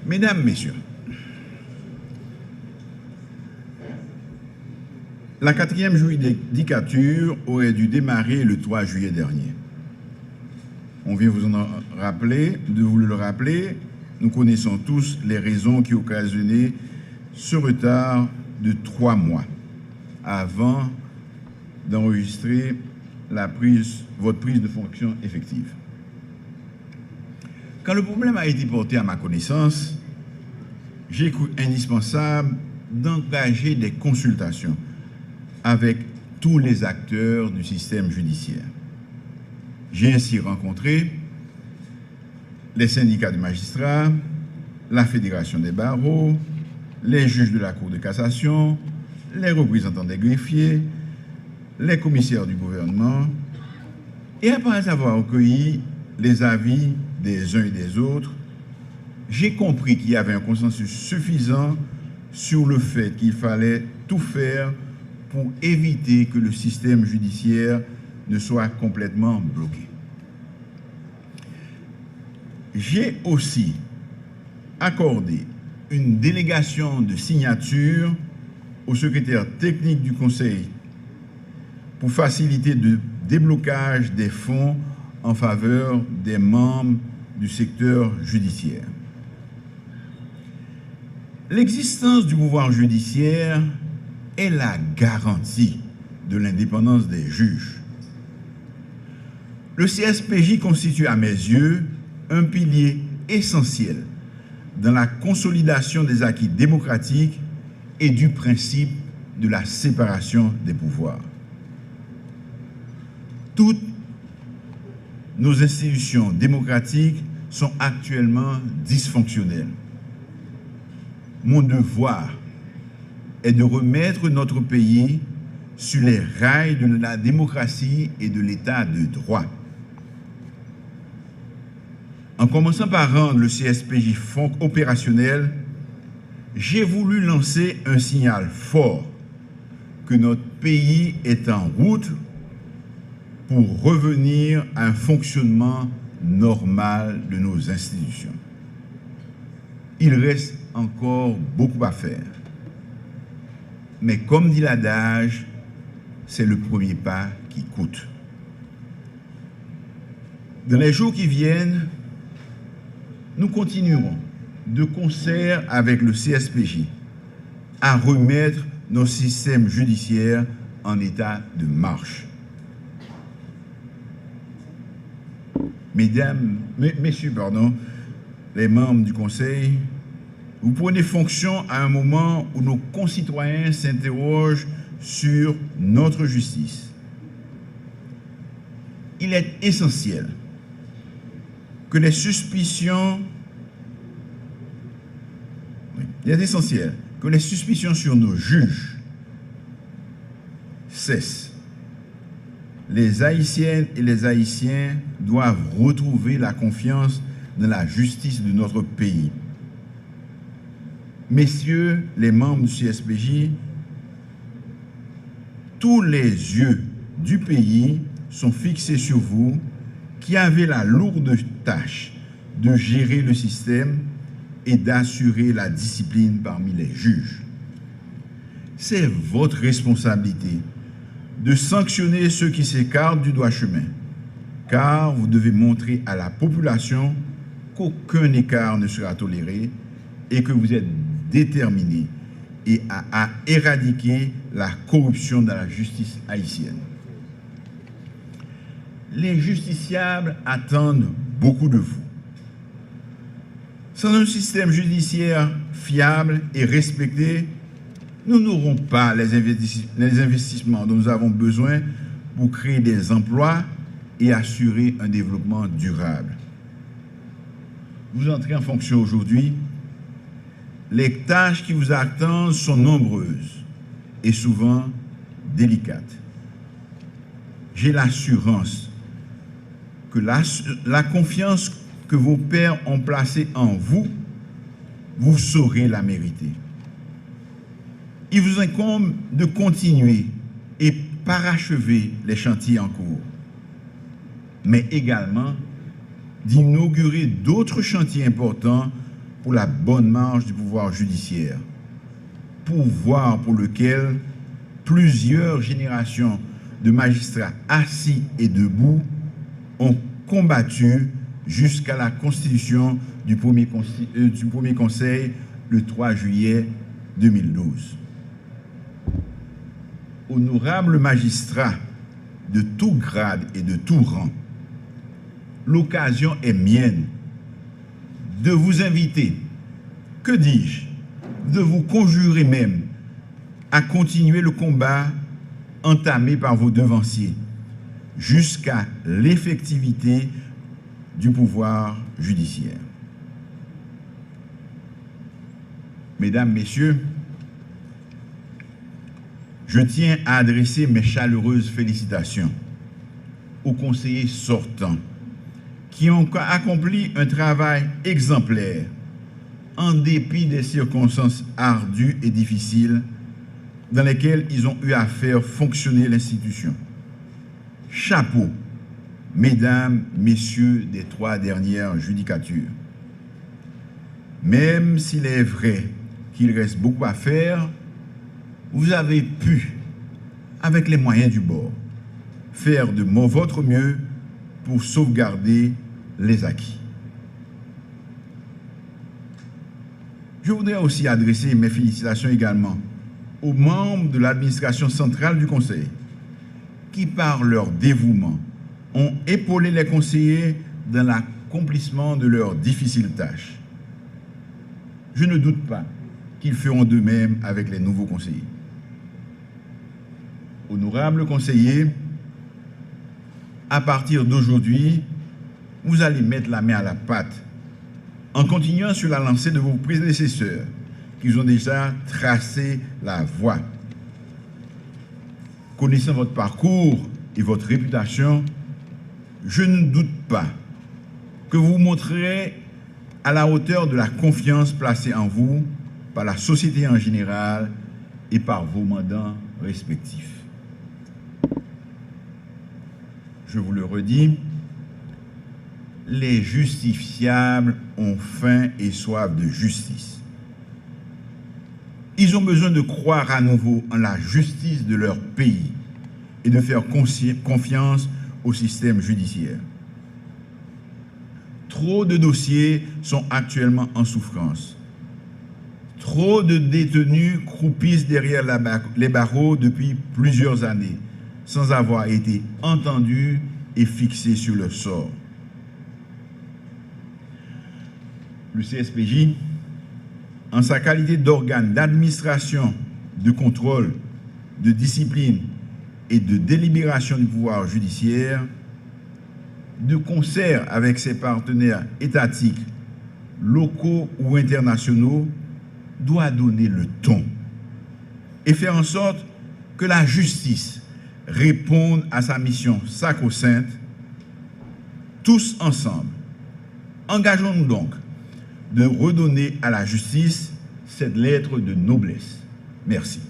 Mesdames, Messieurs, la 4e judicature aurait dû démarrer le 3 juillet dernier. On vient de vous le rappeler, nous connaissons tous les raisons qui occasionnaient ce retard de 3 mois avant d'enregistrer votre prise de fonction effective. Quand le problème a été porté à ma connaissance, j'ai cru indispensable d'engager des consultations avec tous les acteurs du système judiciaire. J'ai ainsi rencontré les syndicats de magistrats, la Fédération des barreaux, les juges de la Cour de cassation, les représentants des greffiers, les commissaires du gouvernement, et après avoir recueilli les avis des uns et des autres, j'ai compris qu'il y avait un consensus suffisant sur le fait qu'il fallait tout faire pour éviter que le système judiciaire ne soit complètement bloqué. J'ai aussi accordé une délégation de signature au secrétaire technique du Conseil pour faciliter le déblocage des fonds en faveur des membres du secteur judiciaire. L'existence du pouvoir judiciaire est la garantie de l'indépendance des juges. Le CSPJ constitue à mes yeux un pilier essentiel dans la consolidation des acquis démocratiques et du principe de la séparation des pouvoirs. Toutes nos institutions démocratiques sont actuellement dysfonctionnelles. Mon devoir est de remettre notre pays sur les rails de la démocratie et de l'état de droit. En commençant par rendre le CSPJ opérationnel, j'ai voulu lancer un signal fort que notre pays est en route pour revenir à un fonctionnement normal de nos institutions. Il reste encore beaucoup à faire. Mais comme dit l'adage, c'est le premier pas qui coûte. Dans les jours qui viennent, nous continuerons de concert avec le CSPJ à remettre nos systèmes judiciaires en état de marche. Messieurs, les membres du Conseil, vous prenez fonction à un moment où nos concitoyens s'interrogent sur notre justice. Il est essentiel que les suspicions sur nos juges cessent. Les Haïtiennes et les Haïtiens doivent retrouver la confiance dans la justice de notre pays. Messieurs les membres du CSPJ, tous les yeux du pays sont fixés sur vous qui avez la lourde tâche de gérer le système et d'assurer la discipline parmi les juges. C'est votre responsabilité de sanctionner ceux qui s'écartent du droit chemin, car vous devez montrer à la population qu'aucun écart ne sera toléré et que vous êtes déterminé à éradiquer la corruption dans la justice haïtienne. Les justiciables attendent beaucoup de vous. Sans un système judiciaire fiable et respecté, nous n'aurons pas les investissements dont nous avons besoin pour créer des emplois et assurer un développement durable. Vous entrez en fonction aujourd'hui. Les tâches qui vous attendent sont nombreuses et souvent délicates. J'ai l'assurance que la confiance que vos pairs ont placée en vous, vous saurez la mériter. Il vous incombe de continuer et parachever les chantiers en cours, mais également d'inaugurer d'autres chantiers importants pour la bonne marche du pouvoir judiciaire, pouvoir pour lequel plusieurs générations de magistrats assis et debout ont combattu jusqu'à la constitution du premier conseil le 3 juillet 2012. Honorables magistrats de tout grade et de tout rang, l'occasion est mienne de vous inviter, que dis-je, de vous conjurer même à continuer le combat entamé par vos devanciers jusqu'à l'effectivité du pouvoir judiciaire. Mesdames, Messieurs, je tiens à adresser mes chaleureuses félicitations aux conseillers sortants qui ont accompli un travail exemplaire en dépit des circonstances ardues et difficiles dans lesquelles ils ont eu à faire fonctionner l'institution. Chapeau, Mesdames, Messieurs des 3 dernières judicatures. Même s'il est vrai qu'il reste beaucoup à faire, vous avez pu, avec les moyens du bord, faire de votre mieux pour sauvegarder les acquis. Je voudrais aussi adresser mes félicitations également aux membres de l'administration centrale du Conseil qui, par leur dévouement, ont épaulé les conseillers dans l'accomplissement de leurs difficiles tâches. Je ne doute pas qu'ils feront de même avec les nouveaux conseillers. Honorables conseillers, à partir d'aujourd'hui, vous allez mettre la main à la pâte en continuant sur la lancée de vos prédécesseurs qui ont déjà tracé la voie. Connaissant votre parcours et votre réputation, je ne doute pas que vous vous montrerez à la hauteur de la confiance placée en vous par la société en général et par vos mandants respectifs. Je vous le redis, les justiciables ont faim et soif de justice. Ils ont besoin de croire à nouveau en la justice de leur pays et de faire confiance au système judiciaire. Trop de dossiers sont actuellement en souffrance. Trop de détenus croupissent derrière les barreaux depuis plusieurs années, sans avoir été entendus et fixés sur leur sort. Le CSPJ, en sa qualité d'organe d'administration, de contrôle, de discipline et de délibération du pouvoir judiciaire, de concert avec ses partenaires étatiques, locaux ou internationaux, doit donner le ton et faire en sorte que la justice réponde à sa mission sacro-sainte. Tous ensemble, engageons-nous donc de redonner à la justice cette lettre de noblesse. Merci.